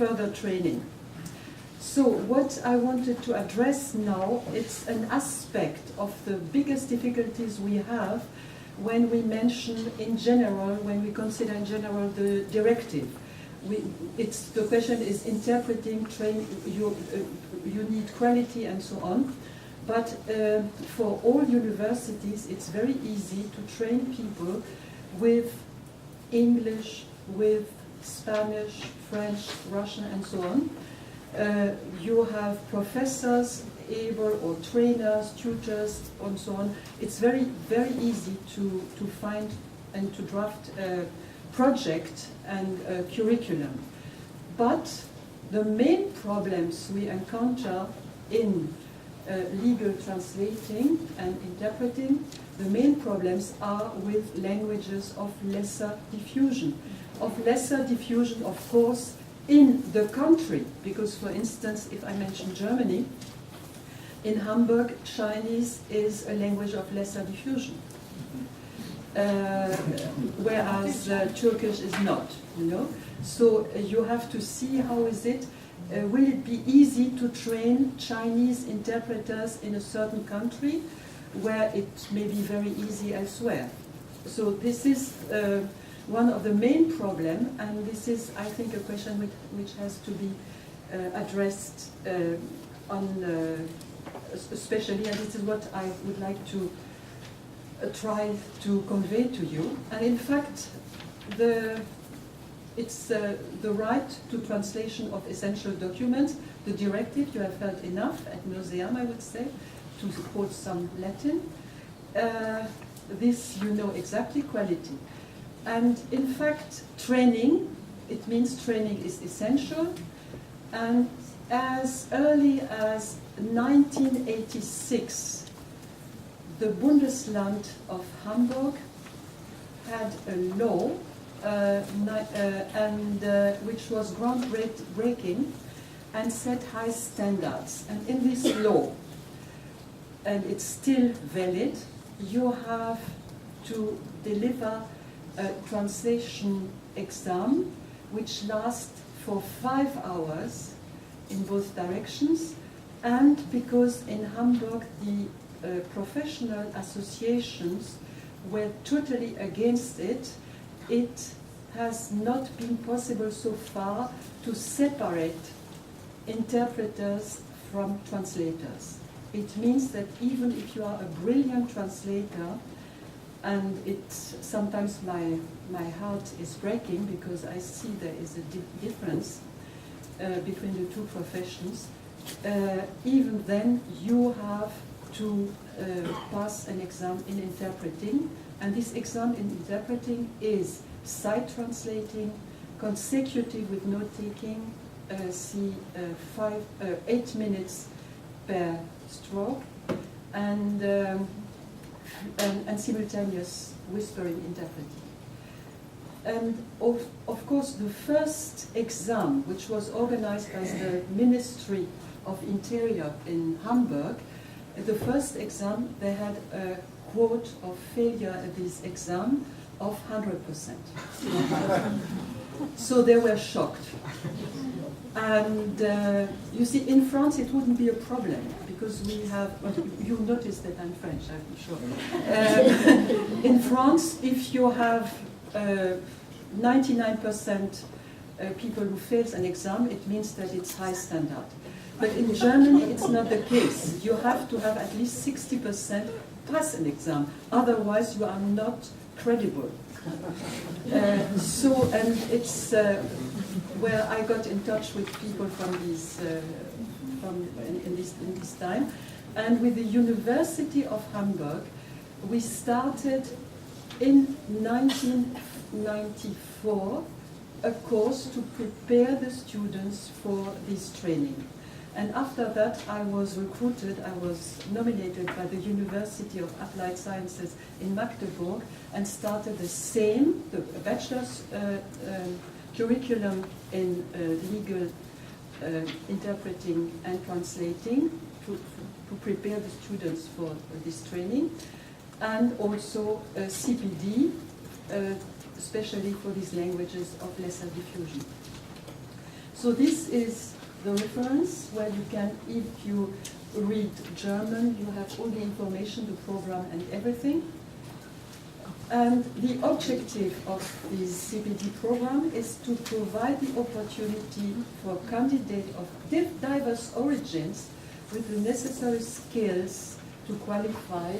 further training. So what I wanted to address now, it's an aspect of the biggest difficulties we have when we mention in general, when we consider in general the directive. The question is interpreting, you need quality and so on. But for all universities, it's very easy to train people with English, with Spanish, French, Russian, and so on. You have professors able, or trainers, tutors, and so on. It's very, very easy to find and to draft a project and a curriculum. But the main problems we encounter in legal translating and interpreting, the main problems are with languages of lesser diffusion. Of lesser diffusion, of course, in the country, because for instance, if I mention Germany, in Hamburg, Chinese is a language of lesser diffusion, whereas Turkish is not, you know. So you have to see how is it, will it be easy to train Chinese interpreters in a certain country where it may be very easy elsewhere. So this is one of the main problems, and this is, I think, a question which has to be addressed especially, and this is what I would like to try to convey to you. And in fact, it's the right to translation of essential documents, the directive, you have heard enough ad nauseam, I would say, to quote some Latin. This you know exactly, quality. And in fact, training, it means training is essential. And as early as 1986, the Bundesland of Hamburg had a law which was groundbreaking and set high standards. And in this law, and it's still valid, you have to deliver a translation exam which lasts for 5 hours in both directions, and because in Hamburg the professional associations were totally against it, it has not been possible so far to separate interpreters from translators. It means that even if you are a brilliant translator, and sometimes my heart is breaking because I see there is a difference between the two professions, even then you have to pass an exam in interpreting, and this exam in interpreting is side translating, consecutive with note-taking, 8 minutes per stroke, and simultaneous whispering interpreting. And of course, the first exam, which was organized by the Ministry of Interior in Hamburg, the first exam, they had a quote of failure at this exam of 100%. So they were shocked. And you see, in France it wouldn't be a problem, because we have, well, you notice that I'm French, I'm sure. In France, if you have 99% people who fails an exam, it means that it's high standard. But in Germany, it's not the case. You have to have at least 60% pass an exam, otherwise you are not credible. And it's where I got in touch with people from in this time, and with the University of Hamburg, we started in 1994 a course to prepare the students for this training. And after that, I was recruited, I was nominated by the University of Applied Sciences in Magdeburg, and started the same, the bachelor's curriculum in legal interpreting and translating to prepare the students for this training, and also CPD, especially for these languages of lesser diffusion. So this is the reference where you can, if you read German, you have all the information, the program and everything. And the objective of this CPD program is to provide the opportunity for candidates of diverse origins with the necessary skills to qualify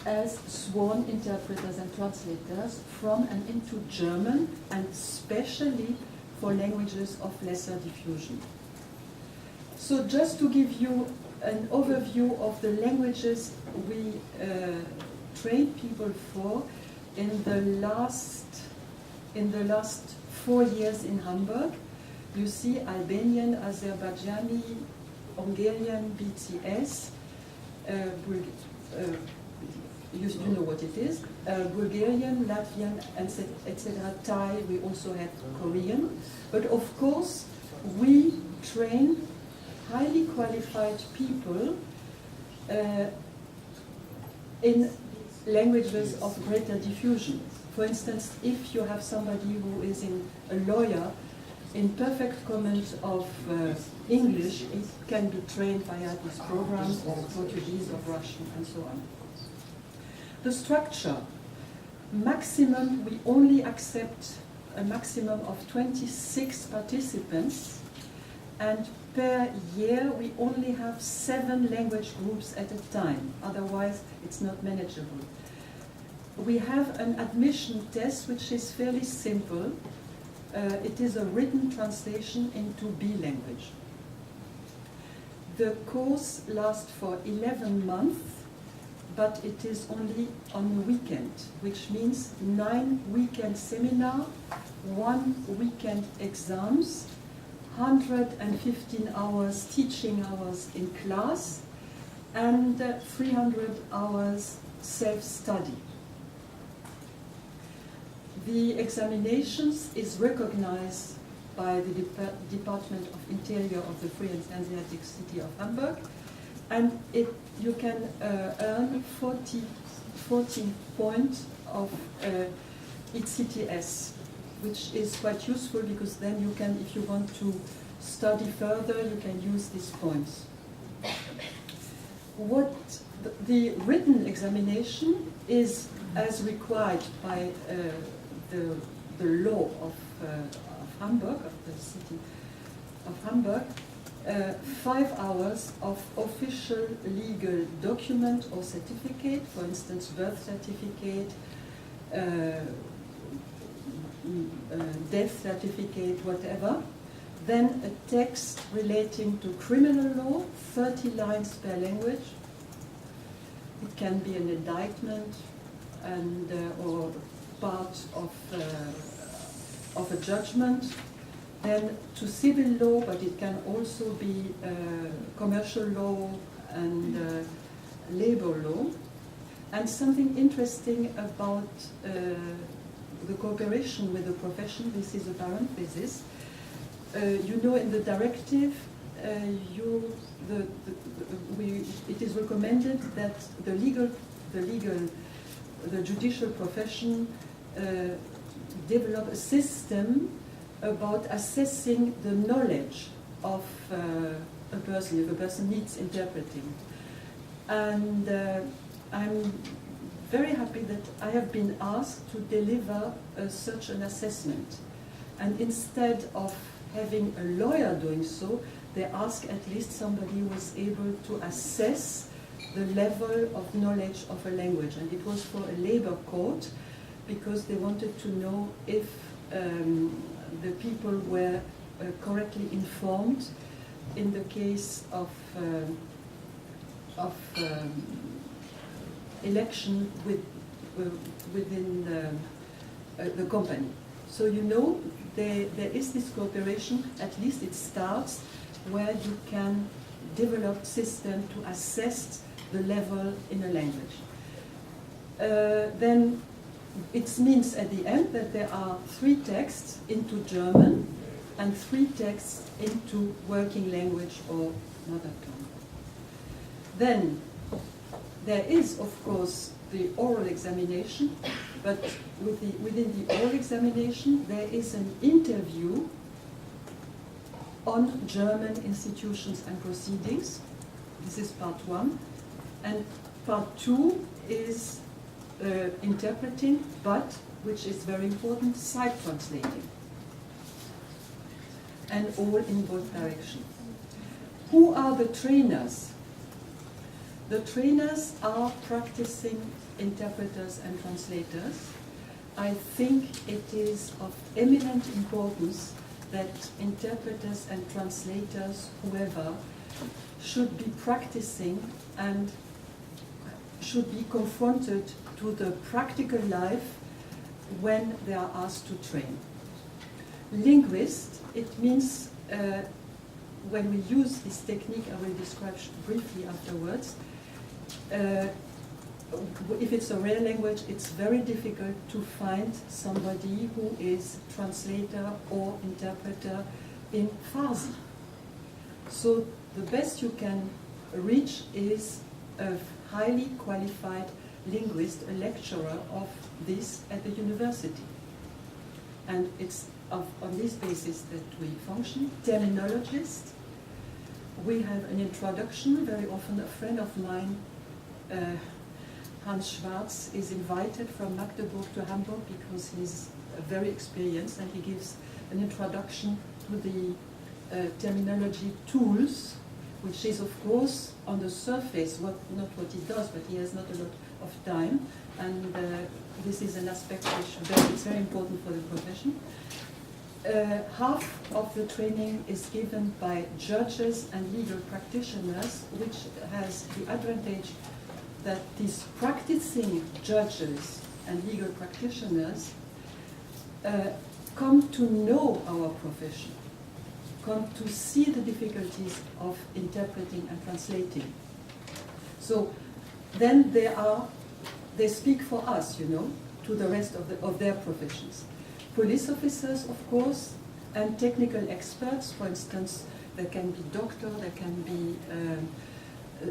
as sworn interpreters and translators from and into German, and especially for languages of lesser diffusion. So just to give you an overview of the languages we train people for in the last 4 years in Hamburg, you see Albanian, Azerbaijani, Hungarian, BTS, you know what it is, Bulgarian, Latvian, etc. Thai, we also have Korean. But of course, we train highly qualified people in languages of greater diffusion. For instance, if you have somebody who is a lawyer in perfect command of English, it can be trained via this program, or Portuguese or Russian and so on. The structure, maximum, we only accept a maximum of 26 participants, and per year we only have 7 language groups at a time, otherwise it's not manageable. We have an admission test which is fairly simple. It is a written translation into B language. The course lasts for 11 months, but it is only on a weekend, which means 9 weekend seminar, 1 weekend exams, 115 hours teaching hours in class, and 300 hours self-study. The examinations is recognized by the Department of Interior of the Free and Hanseatic City of Hamburg, and you can earn 14 points of ECTS, which is quite useful because then you can, if you want to study further, you can use these points. What the written examination is, as required by the law of Hamburg, of the city of Hamburg, 5 hours of official legal document or certificate, for instance, birth certificate, death certificate, whatever. Then a text relating to criminal law, 30 lines per language. It can be an indictment and or part of a judgment. Then to civil law, but it can also be commercial law and labor law. And something interesting about the cooperation with the profession, this is a parenthesis. You know, in the directive, it is recommended that the judicial profession develop a system about assessing the knowledge of a person, if a person needs interpreting. And I'm very happy that I have been asked to deliver such an assessment. And instead of having a lawyer doing so, they ask at least somebody who was able to assess the level of knowledge of a language. And it was for a labor court, because they wanted to know if the people were correctly informed in the case of election within the company. So you know, there is this cooperation, at least it starts, where you can develop system to assess the level in a language. Then it means at the end that there are 3 texts into German and 3 texts into working language or mother tongue. Then there is, of course, the oral examination, but within the oral examination there is an interview on German institutions and proceedings. This is part one. And part two is interpreting, but, which is very important, side translating. And all in both directions. Who are the trainers? The trainers are practicing interpreters and translators. I think it is of eminent importance that interpreters and translators, whoever, should be practicing and should be confronted to the practical life when they are asked to train. Linguist, it means, when we use this technique, I will describe briefly afterwards, if it's a real language, it's very difficult to find somebody who is translator or interpreter in Farsi. So the best you can reach is a highly qualified linguist, a lecturer of this at the university. And it's on this basis that we function. Terminologist. We have an introduction. Very often a friend of mine, Hans Schwarz, is invited from Magdeburg to Hamburg because he's very experienced, and he gives an introduction to the terminology tools, which is of course on the surface not what he does, but he has not a lot of time, and this is an aspect which is very important for the profession. Half of the training is given by judges and legal practitioners, which has the advantage that these practicing judges and legal practitioners come to know our profession, come to see the difficulties of interpreting and translating. So then they speak for us, you know, to the rest of their professions. Police officers, of course, and technical experts. For instance, there can be doctor, there can be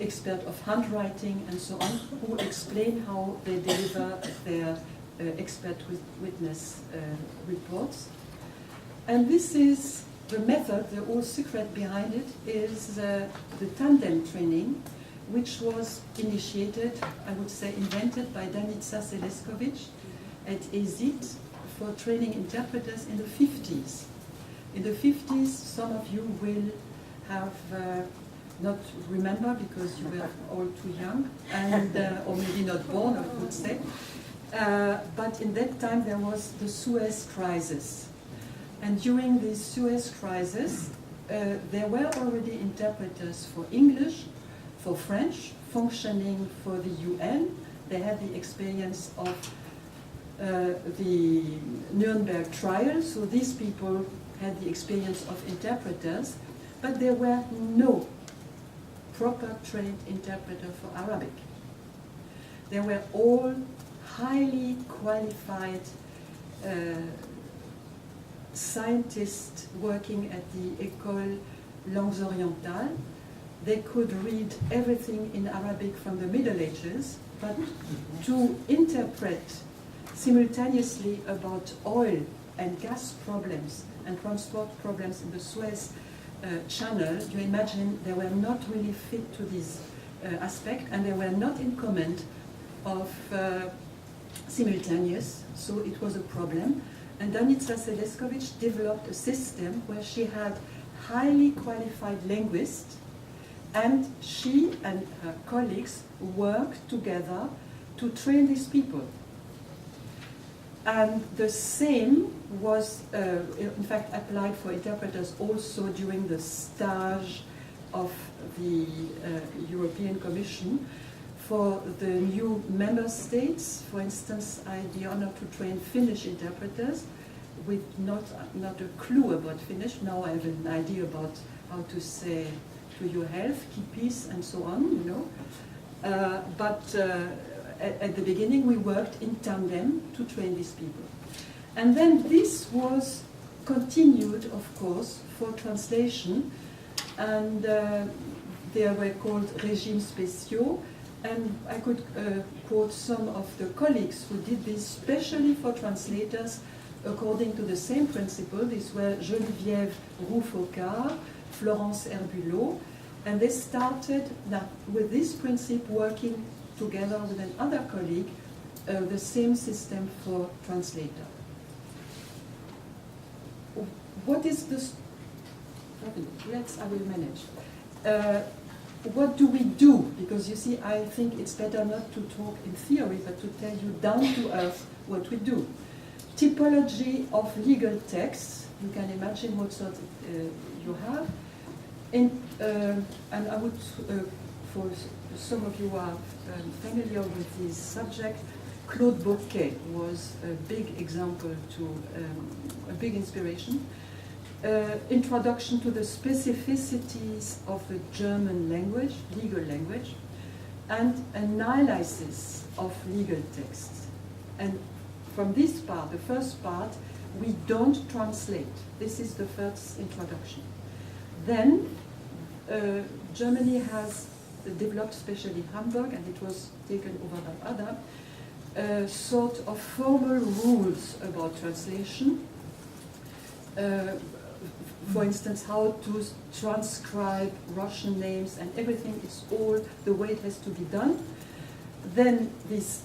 expert of handwriting and so on, who explain how they deliver their expert witness reports. And this is the method, the whole secret behind it is the tandem training, which was initiated, I would say invented by Danica Seleskovic at ESIT for training interpreters in the 50s. In the 50s, some of you will have not remember because you were all too young, and or maybe not born, I would say. But in that time there was the Suez Crisis. And during the Suez Crisis, there were already interpreters for English, for French, functioning for the UN. They had the experience of the Nuremberg trial, so these people had the experience of interpreters, but there were no proper trained interpreter for Arabic. They were all highly qualified scientists working at the École Langues Orientales. They could read everything in Arabic from the Middle Ages, but to interpret simultaneously about oil and gas problems and transport problems in the Suez Channel, you imagine they were not really fit to this aspect, and they were not in command of simultaneous, so it was a problem. And Danica Seleskovic developed a system where she had highly qualified linguists, and she and her colleagues worked together to train these people. And the same was, in fact, applied for interpreters also during the stage of the European Commission. For the new member states, for instance, I had the honor to train Finnish interpreters with not a clue about Finnish. Now I have an idea about how to say to your health, keep peace, and so on, you know. But at the beginning, we worked in tandem to train these people. And then this was continued, of course, for translation, and they were called régimes spéciaux. And I could quote some of the colleagues who did this, especially for translators, according to the same principle. These were Geneviève Roux-Faucard, Florence Herbulot, and they started with this principle working together with another colleague, the same system for translator. What is this? I will manage. What do we do? Because you see, I think it's better not to talk in theory, but to tell you down to earth what we do. Typology of legal texts. You can imagine what sort you have. And I would, for some of you are familiar with this subject, Claude Bocquet was a big example a big inspiration. Introduction to the specificities of the German language, legal language, and analysis of legal texts. And from this part, the first part, we don't translate. This is the first introduction. Then Germany has developed, especially Hamburg, and it was taken over by other, sort of formal rules about translation. For instance, how to transcribe Russian names, and everything is all the way it has to be done. Then this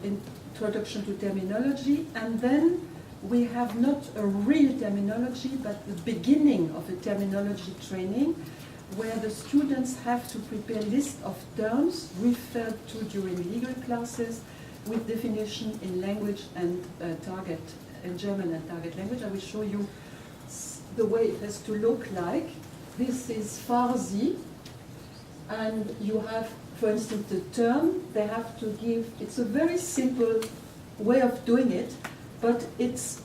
introduction to terminology, and then we have not a real terminology, but the beginning of a terminology training, where the students have to prepare a list of terms referred to during legal classes with definition in language and in German and target language. I will show you the way it has to look like. This is Farsi, and you have, for instance, the term they have to give. It's a very simple way of doing it, but it's